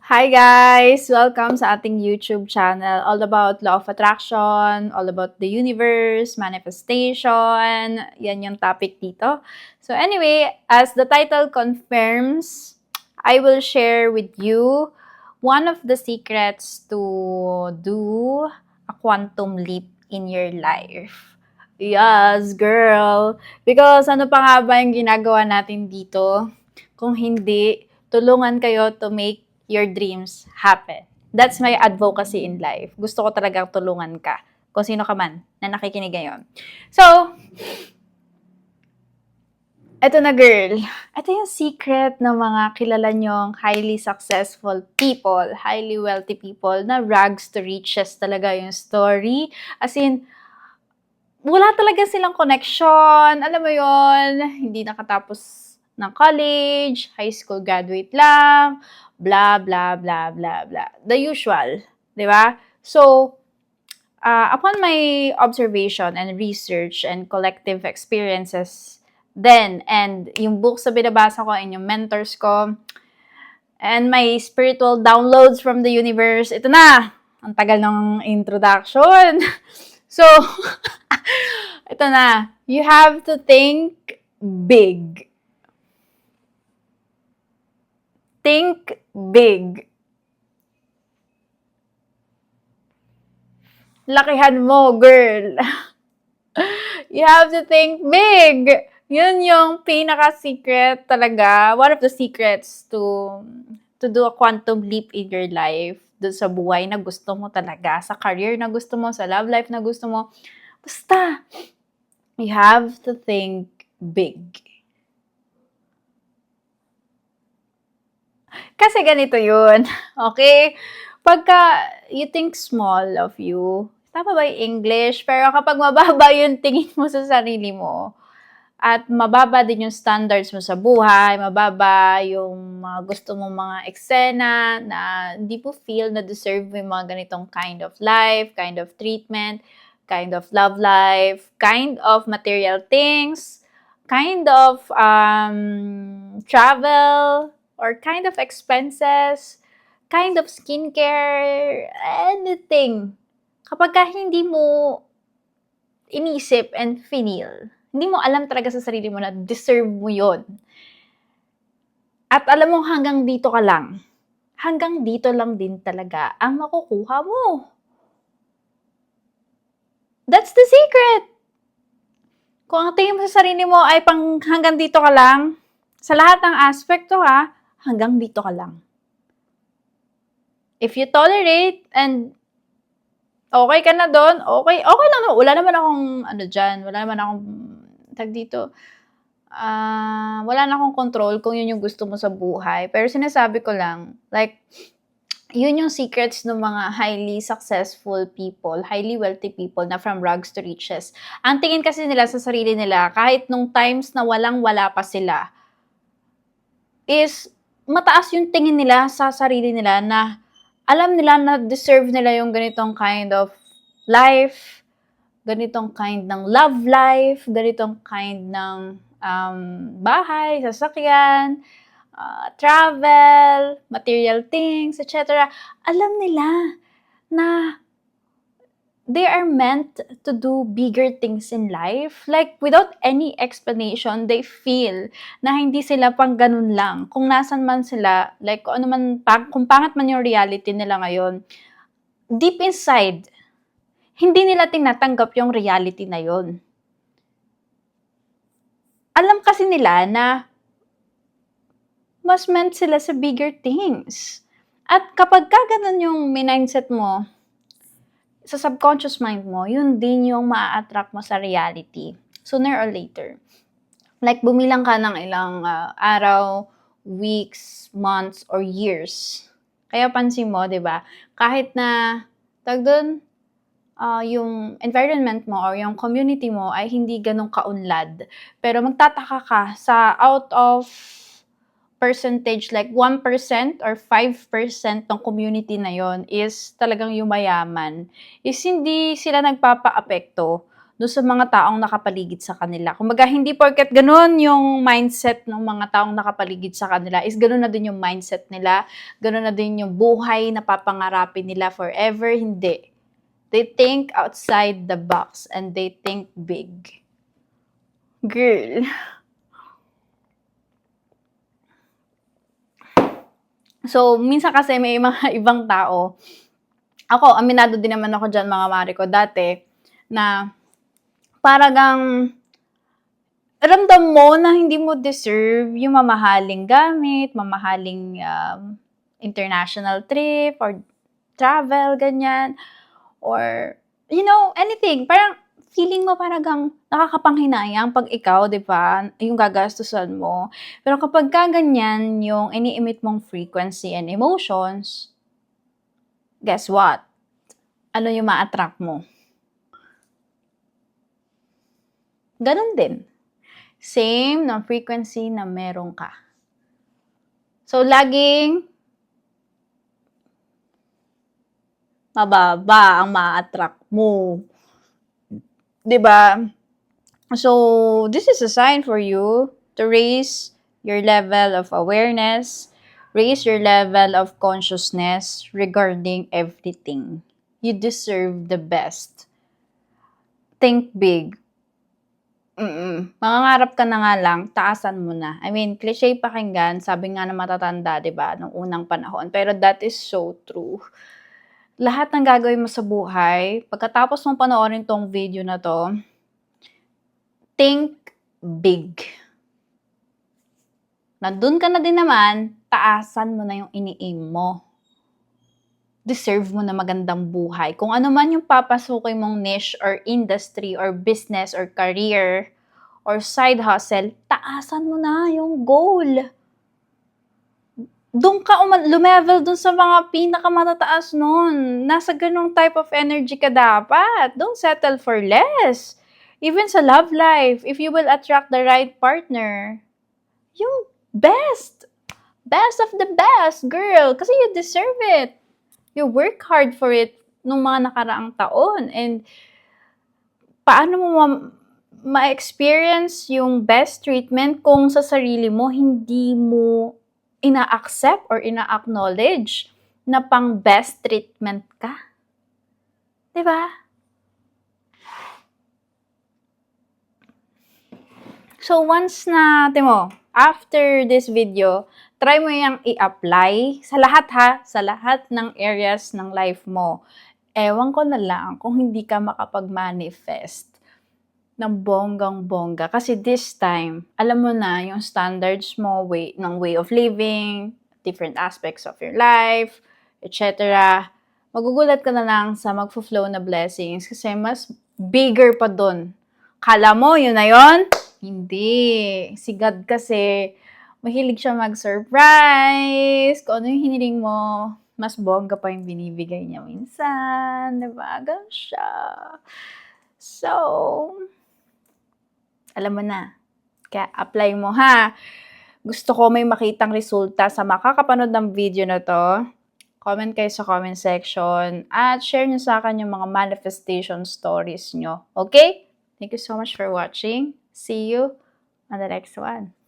Hi guys! Welcome sa ating YouTube channel. All about law of attraction, all about the universe, manifestation. Yan yung topic dito. So anyway, as the title confirms, I will share with you one of the secrets to do a quantum leap in your life. Yes, girl! Because ano pa nga ba yung ginagawa natin dito? Kung hindi, tulungan kayo to make your dreams happen. That's my advocacy in life. Gusto ko talagang tulungan ka. Kung sino ka man na nakikinig ngayon. So, eto na girl. Ito yung secret ng mga kilala nyong highly successful people, highly wealthy people na rags to riches talaga yung story. As in, wala talaga silang connection. Alam mo yon, hindi nakatapos ng college, high school graduate lang, blah, blah, blah, blah, blah. The usual, di ba? So, upon my observation and research and collective experiences then, and yung books na binabasa ko and yung mentors ko, and my spiritual downloads from the universe, ito na! Ang tagal ng introduction. So, ito na. You have to think big. Think big. Lakihan mo, girl. You have to think big. Yun yung pinaka-secret talaga. One of the secrets to do a quantum leap in your life. Doon sa buhay na gusto mo talaga. Sa career na gusto mo. Sa love life na gusto mo. Basta, you have to think big. Kasi ganito yun. Okay? Pagka you think small of you, tama ba yung English? Pero kapag mababa yung tingin mo sa sarili mo, at mababa din yung standards mo sa buhay, mababa yung mga gusto mong mga eksena na hindi mo feel na deserve mo yung mga ganitong kind of life, kind of treatment, kind of love life, kind of material things, kind of travel, or kind of expenses, kind of skincare, anything. Kapag ka hindi mo inisip and feel, hindi mo alam talaga sa sarili mo na deserve mo yon. At alam mo hanggang dito ka lang. Hanggang dito lang din talaga ang makukuha mo. That's the secret. Kung ang tingin mo sa sarili mo ay pang hanggang dito ka lang, sa lahat ng aspekto hanggang dito ka lang. If you tolerate and okay ka na doon, okay lang naman. Wala naman akong wala naman akong wala na akong control kung yun yung gusto mo sa buhay. Pero sinasabi ko lang, like, yun yung secrets ng mga highly successful people, highly wealthy people na from rags to riches. Ang tingin kasi nila sa sarili nila, kahit nung times na walang-wala pa sila, is mataas yung tingin nila sa sarili nila na alam nila na deserve nila yung ganitong kind of life, ganitong kind ng love life, ganitong kind ng bahay, sasakyan, travel, material things, etc. Alam nila na they are meant to do bigger things in life. Like, without any explanation, they feel na hindi sila pang ganun lang. Kung nasan man sila, like, kung ano man, kung pangat man yung reality nila ngayon, deep inside, hindi nila tinatanggap yung reality na yon. Alam kasi nila na mas meant sila sa bigger things. At kapag ka ganun yung mindset mo, sa subconscious mind mo, yun din yung ma-attract mo sa reality. Sooner or later. Like, bumilang ka ng ilang araw, weeks, months, or years. Kaya pansin mo, di ba? Kahit na, yung environment mo or yung community mo ay hindi ganun kaunlad. Pero magtataka ka sa out of percentage, like 1% or 5% ng community na yon is talagang yumayaman, is hindi sila nagpapa-apekto doon sa mga taong nakapaligid sa kanila. Kumbaga, hindi porket ganun yung mindset ng mga taong nakapaligid sa kanila, is ganun na din yung mindset nila, ganun na din yung buhay na papangarapin nila forever. Hindi. They think outside the box and they think big. Girl. So, minsan kasi may mga ibang tao, ako, aminado din naman ako dyan, mga mare ko, dati, na paragang ramdam mo na hindi mo deserve yung mamahaling gamit, mamahaling international trip, or travel, ganyan, or, anything. Parang, feeling mo paragang nakakapanghinayang pag ikaw, di ba, yung gagastusan mo. Pero kapag ganyan yung ini-emit mong frequency and emotions, guess what? Ano yung ma-attract mo? Ganon din. Same ng frequency na meron ka. So, laging mababa ang ma-attract mo. Diba? So, this is a sign for you to raise your level of awareness, raise your level of consciousness regarding everything. You deserve the best. Think big. Mangangarap ka na nga lang, taasan mo na. I mean, cliche pakinggan, sabi nga ng matatanda, 'di ba, nung unang panahon. Pero that is so true. Lahat ng gagawin mo sa buhay, pagkatapos mong panoorin tong video na to, think big. Nandun ka na din naman, taasan mo na yung ini-aim mo. Deserve mo na magandang buhay. Kung ano man yung papasukin mong niche or industry or business or career or side hustle, taasan mo na yung goal. Doon ka lumevel doon sa mga pinakamatataas nun. Nasa ganong type of energy ka dapat. Don't settle for less. Even sa love life, if you will attract the right partner, yung best. Best of the best, girl. Kasi you deserve it. You work hard for it nung mga nakaraang taon. And paano mo ma-experience yung best treatment kung sa sarili mo hindi mo ina-accept or ina-acknowledge na pang best treatment ka? Diba? So, once na, after this video, try mo yung i-apply sa lahat sa lahat ng areas ng life mo. Ewan ko na lang kung hindi ka makapag-manifest ng bonggang-bongga. Kasi this time, alam mo na yung standards mo, way of living, different aspects of your life, etc. Magugulat ka na lang sa magfo-flow na blessings kasi mas bigger pa dun. Kala mo, yun na yun? Hindi. Si God kasi, mahilig siya mag-surprise. Kung ano yung hiniling mo, mas bongga pa yung binibigay niya minsan. Diba? Ganun siya. So, alam mo na. Kaya apply mo ha. Gusto ko may makitang resulta sa makakapanood ng video na to. Comment kayo sa comment section at share nyo sa akin yung mga manifestation stories nyo. Okay? Thank you so much for watching. See you on the next one.